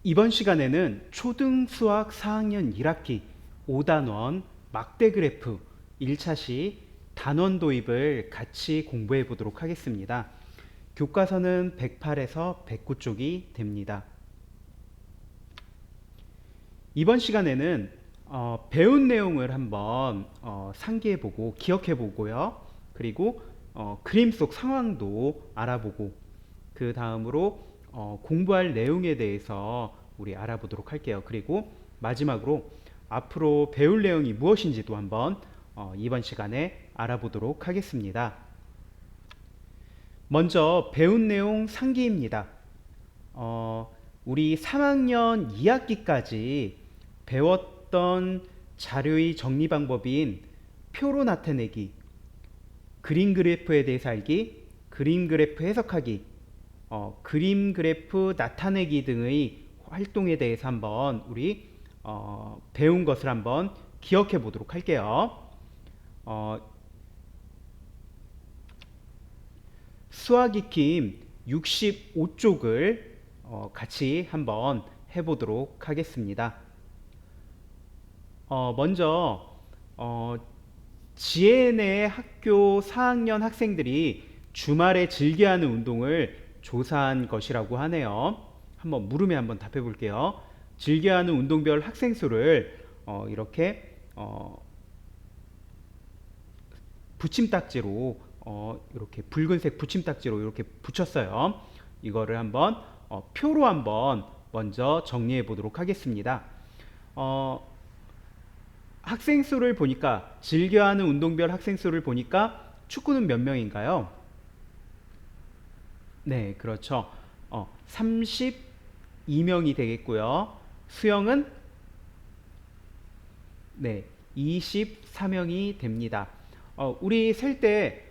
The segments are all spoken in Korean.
이번 시간에는 초등수학 4학년 1학기 5단원 막대 그래프 1차 시 단원 도입을 같이 공부해 보도록 하겠습니다. 교과서는 108에서 109쪽이 됩니다. 이번 시간에는 배운 내용을 한번 상기해 보고 기억해 보고요. 그리고 그림 속 상황도 알아보고 그 다음으로 공부할 내용에 대해서 우리 알아보도록 할게요. 그리고 마지막으로 앞으로 배울 내용이 무엇인지도 한번 이번 시간에 알아보도록 하겠습니다. 먼저 배운 내용 상기입니다. 우리 3학년 2학기까지 배웠던 자료의 정리 방법인 표로 나타내기, 그림 그래프에 대해서 알기, 그림 그래프 해석하기, 그림 그래프 나타내기 등의 활동에 대해서 한번 우리 배운 것을 한번 기억해 보도록 할게요. 수학 익힘 65쪽을 같이 한번 해보도록 하겠습니다. 먼저 지혜내 학교 4학년 학생들이 주말에 즐겨하는 운동을 조사한 것이라고 하네요. 한번 물음에 한번 답해 볼게요. 즐겨하는 운동별 학생 수를 이렇게 붙임딱지로 이렇게 붉은색 붙임딱지로 이렇게 붙였어요. 이거를 한번 표로 한번 먼저 정리해 보도록 하겠습니다. 학생 수를 보니까 즐겨하는 운동별 학생 수를 보니까 축구는 몇 명인가요? 네, 그렇죠. 32명이 되겠고요. 수영은 네, 24명이 됩니다. 우리 셀 때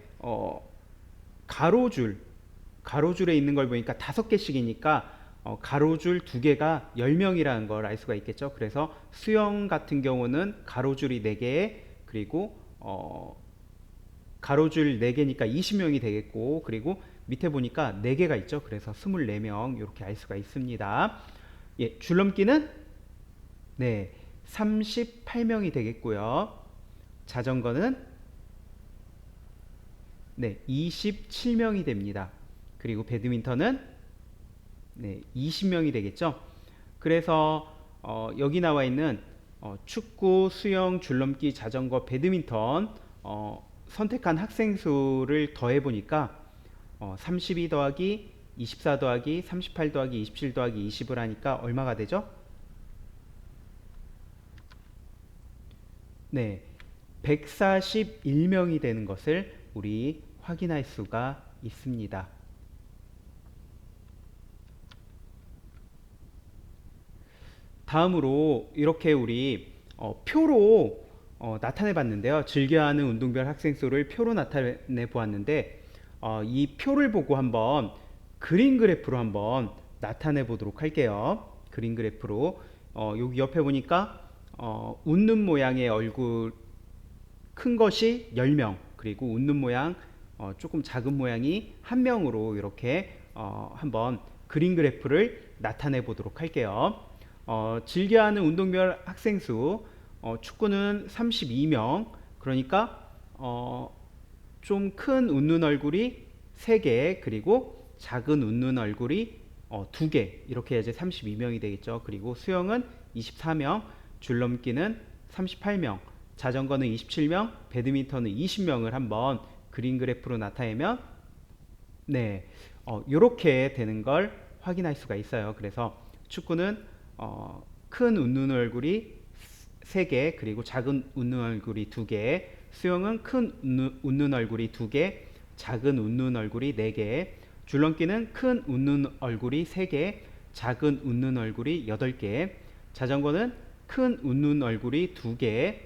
가로줄에 있는 걸 보니까 5개씩이니까 가로줄 2개가 10명이라는 걸 알 수가 있겠죠. 그래서 수영 같은 경우는 가로줄이 4개, 그리고 가로줄 4개니까 20명이 되겠고, 그리고 밑에 보니까 4개가 있죠. 그래서 24명 이렇게 알 수가 있습니다. 예, 줄넘기는 네, 38명이 되겠고요. 자전거는 네, 27명이 됩니다. 그리고 배드민턴은 네, 20명이 되겠죠. 그래서 여기 나와 있는 축구, 수영, 줄넘기, 자전거, 배드민턴 선택한 학생 수를 더해 보니까 32 더하기 24 더하기 38 더하기 27 더하기 20을 하니까 얼마가 되죠? 네, 141명이 되는 것을 우리 확인할 수가 있습니다. 다음으로 이렇게 우리 표로 나타내 봤는데요. 즐겨하는 운동별 학생 수를 표로 나타내 보았는데 이 표를 보고 한번 그림 그래프로 한번 나타내 보도록 할게요. 그림 그래프로 여기 옆에 보니까 웃는 모양의 얼굴 큰 것이 10명, 그리고 웃는 모양 조금 작은 모양이 1명으로 이렇게 한번 그림 그래프를 나타내 보도록 할게요. 즐겨하는 운동별 학생 수 축구는 32명, 그러니까 좀 큰 웃는 얼굴이 3개, 그리고 작은 웃는 얼굴이 2개, 이렇게 해야지 32명이 되겠죠. 그리고 수영은 24명, 줄넘기는 38명, 자전거는 27명, 배드민턴은 20명을 한번 그림 그래프로 나타내면 네, 이렇게 되는 걸 확인할 수가 있어요. 그래서 축구는 큰 웃는 얼굴이 3개, 그리고 작은 웃는 얼굴이 2개, 수영은 큰 웃는 얼굴이 2개, 작은 웃는 얼굴이 4개, 줄넘기는 큰 웃는 얼굴이 3개, 작은 웃는 얼굴이 8개, 자전거는 큰 웃는 얼굴이 2개,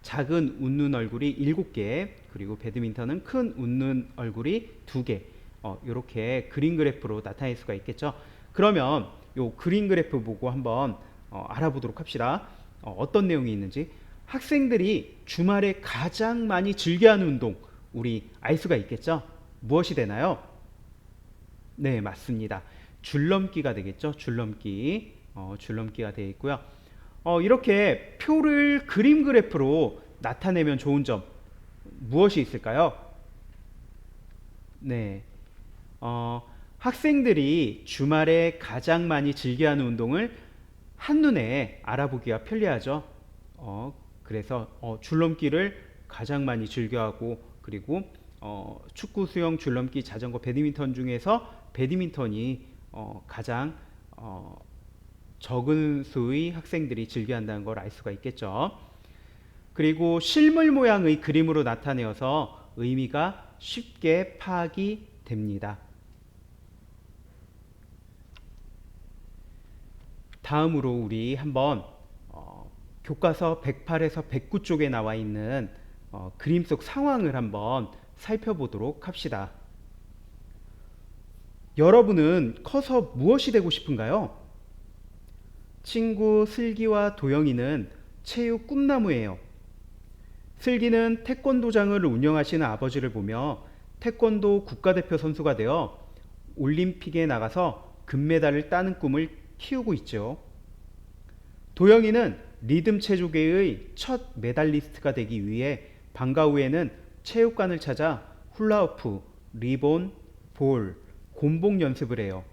작은 웃는 얼굴이 7개, 그리고 배드민턴은 큰 웃는 얼굴이 2개, 이렇게 그림 그래프로 나타낼 수가 있겠죠. 그러면 요 그림 그래프 보고 한번 알아보도록 합시다. 어떤 내용이 있는지. 학생들이 주말에 가장 많이 즐겨하는 운동 우리 알 수가 있겠죠. 무엇이 되나요? 네, 맞습니다. 줄넘기가 되겠죠. 줄넘기가 되어 있고요. 이렇게 표를 그림 그래프로 나타내면 좋은 점 무엇이 있을까요? 네, 학생들이 주말에 가장 많이 즐겨하는 운동을 한눈에 알아보기가 편리하죠. 그래서 줄넘기를 가장 많이 즐겨하고, 그리고 축구, 수영, 줄넘기, 자전거, 배드민턴 중에서 배드민턴이 가장 적은 수의 학생들이 즐겨한다는 걸 알 수가 있겠죠. 그리고 실물 모양의 그림으로 나타내어서 의미가 쉽게 파악이 됩니다. 다음으로 우리 한번 교과서 108에서 109 쪽에 나와 있는 그림 속 상황을 한번 살펴보도록 합시다. 여러분은 커서 무엇이 되고 싶은가요? 친구 슬기와 도영이는 체육 꿈나무예요. 슬기는 태권도장을 운영하시는 아버지를 보며 태권도 국가대표 선수가 되어 올림픽에 나가서 금메달을 따는 꿈을 키우고 있죠. 도영이는 리듬 체조계의 첫 메달리스트가 되기 위해 방과 후에는 체육관을 찾아 훌라후프, 리본, 볼, 곤봉 연습을 해요.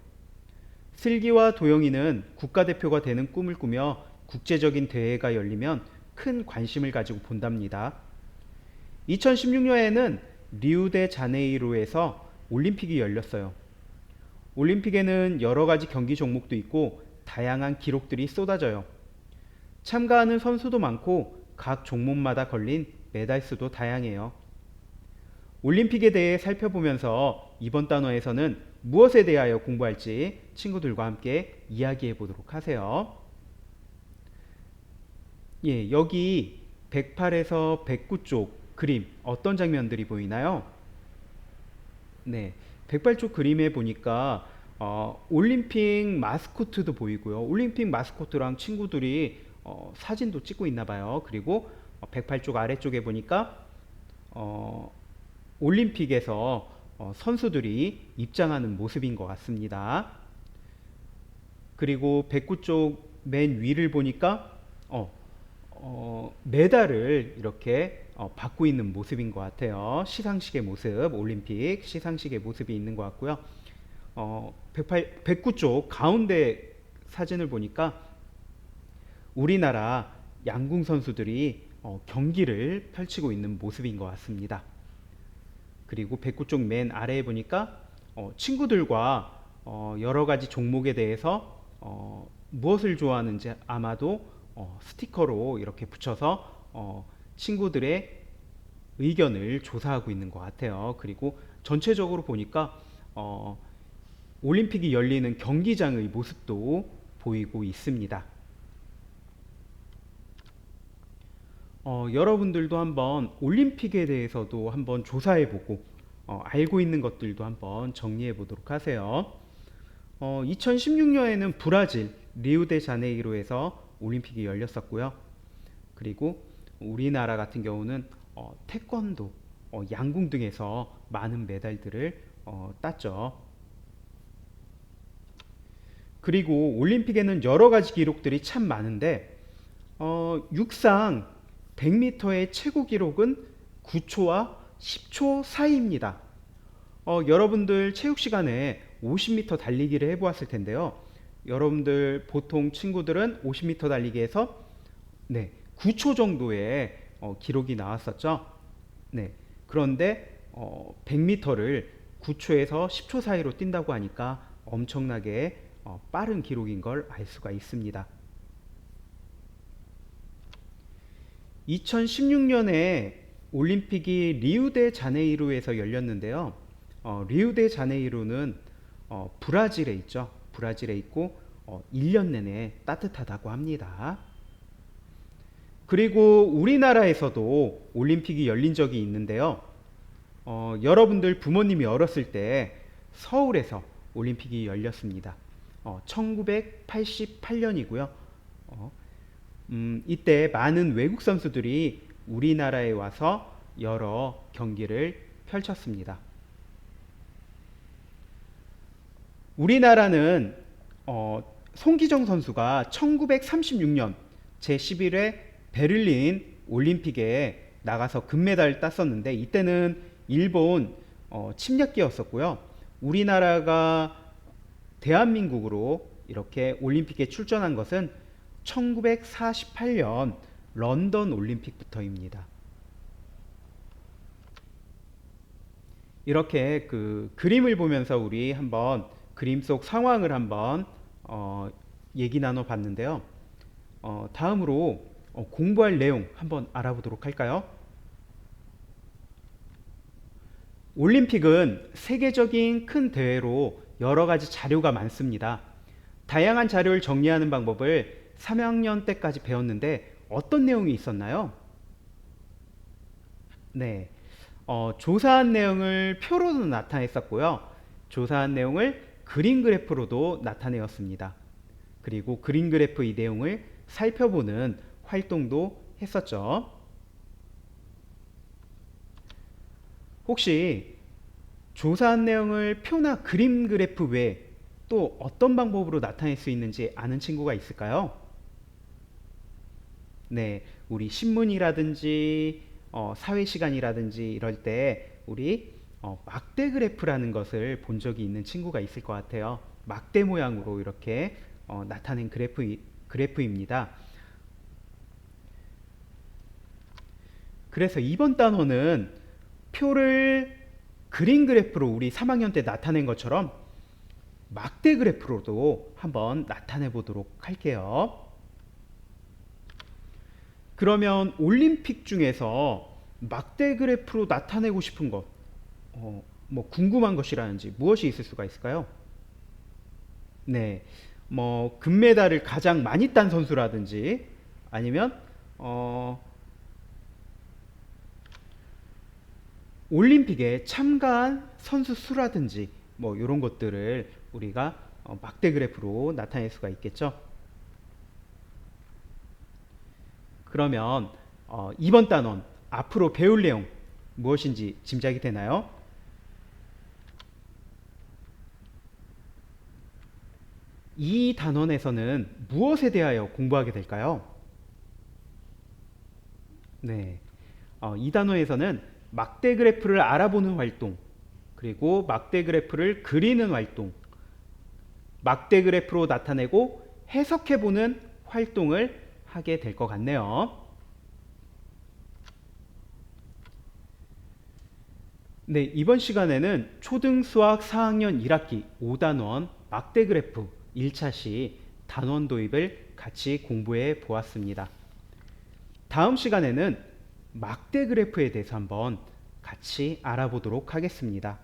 슬기와 도영이는 국가대표가 되는 꿈을 꾸며 국제적인 대회가 열리면 큰 관심을 가지고 본답니다. 2016년에는 리우데자네이루에서 올림픽이 열렸어요. 올림픽에는 여러 가지 경기 종목도 있고 다양한 기록들이 쏟아져요. 참가하는 선수도 많고 각 종목마다 걸린 메달 수도 다양해요. 올림픽에 대해 살펴보면서 이번 단원에서는 무엇에 대하여 공부할지 친구들과 함께 이야기해 보도록 하세요. 예, 여기 108에서 109 쪽 그림 어떤 장면들이 보이나요? 네, 108쪽 그림에 보니까 올림픽 마스코트도 보이고요. 올림픽 마스코트랑 친구들이 사진도 찍고 있나 봐요. 그리고 108쪽 아래쪽에 보니까 올림픽에서 선수들이 입장하는 모습인 것 같습니다. 그리고 109쪽 맨 위를 보니까 메달을 이렇게 받고 있는 모습인 것 같아요. 시상식의 모습, 올림픽 시상식의 모습이 있는 것 같고요. 109쪽 가운데 사진을 보니까 우리나라 양궁 선수들이 경기를 펼치고 있는 모습인 것 같습니다. 그리고 109쪽 맨 아래에 보니까 친구들과 여러 가지 종목에 대해서 무엇을 좋아하는지 아마도 스티커로 이렇게 붙여서 친구들의 의견을 조사하고 있는 것 같아요. 그리고 전체적으로 보니까 올림픽이 열리는 경기장의 모습도 보이고 있습니다. 여러분들도 한번 올림픽에 대해서도 한번 조사해보고 알고 있는 것들도 한번 정리해 보도록 하세요. 2016년에는 브라질 리우데자네이루에서 올림픽이 열렸었고요. 그리고 우리나라 같은 경우는 태권도, 양궁 등에서 많은 메달들을 땄죠. 그리고 올림픽에는 여러 가지 기록들이 참 많은데 육상 100m의 최고 기록은 9초와 10초 사이입니다. 여러분들 체육 시간에 50m 달리기를 해보았을 텐데요. 여러분들 보통 친구들은 50m 달리기에서 9초 정도의 기록이 나왔었죠. 네. 그런데 100m를 9초에서 10초 사이로 뛴다고 하니까 엄청나게 빠른 기록인 걸 알 수가 있습니다. 2016년에 올림픽이 리우데자네이루에서 열렸는데요. 리우데자네이루는 브라질에 있죠. 브라질에 있고 1년 내내 따뜻하다고 합니다. 그리고 우리나라에서도 올림픽이 열린 적이 있는데요. 여러분들 부모님이 어렸을 때 서울에서 올림픽이 열렸습니다. 1988년이고요. 이때 많은 외국 선수들이 우리나라에 와서 여러 경기를 펼쳤습니다. 우리나라는 송기정 선수가 1936년 제11회 베를린 올림픽에 나가서 금메달을 땄었는데 이때는 일본 침략기였었고요. 우리나라가 대한민국으로 이렇게 올림픽에 출전한 것은 1948년 런던 올림픽부터입니다. 이렇게 그 그림을 보면서 우리 한번 그림 속 상황을 한번 얘기 나눠 봤는데요. 다음으로 공부할 내용 한번 알아보도록 할까요? 올림픽은 세계적인 큰 대회로 여러 가지 자료가 많습니다. 다양한 자료를 정리하는 방법을 3학년 때까지 배웠는데 어떤 내용이 있었나요? 네. 조사한 내용을 표로도 나타냈었고요. 조사한 내용을 그림 그래프로도 나타내었습니다. 그리고 그림 그래프 이 내용을 살펴보는 활동도 했었죠. 혹시 조사한 내용을 표나 그림 그래프 외에 또 어떤 방법으로 나타낼 수 있는지 아는 친구가 있을까요? 네, 우리 신문이라든지 사회 시간이라든지 이럴 때 우리 막대 그래프라는 것을 본 적이 있는 친구가 있을 것 같아요. 막대 모양으로 이렇게 나타낸 그래프입니다. 그래서 이번 단원은 표를 그림 그래프로 우리 3학년 때 나타낸 것처럼 막대 그래프로도 한번 나타내 보도록 할게요. 그러면 올림픽 중에서 막대 그래프로 나타내고 싶은 것, 뭐 궁금한 것이라든지 무엇이 있을 수가 있을까요? 네, 뭐 금메달을 가장 많이 딴 선수라든지 아니면 올림픽에 참가한 선수 수라든지 뭐 이런 것들을 우리가 막대 그래프로 나타낼 수가 있겠죠. 그러면 이번 단원 앞으로 배울 내용 무엇인지 짐작이 되나요? 이 단원에서는 무엇에 대하여 공부하게 될까요? 네, 이 단원에서는 막대 그래프를 알아보는 활동, 그리고 막대 그래프를 그리는 활동, 막대 그래프로 나타내고 해석해보는 활동을 하게 될 것 같네요. 네, 이번 시간에는 초등수학 4학년 1학기 5단원 막대 그래프 1차 시 단원 도입을 같이 공부해 보았습니다. 다음 시간에는 막대 그래프에 대해서 한번 같이 알아보도록 하겠습니다.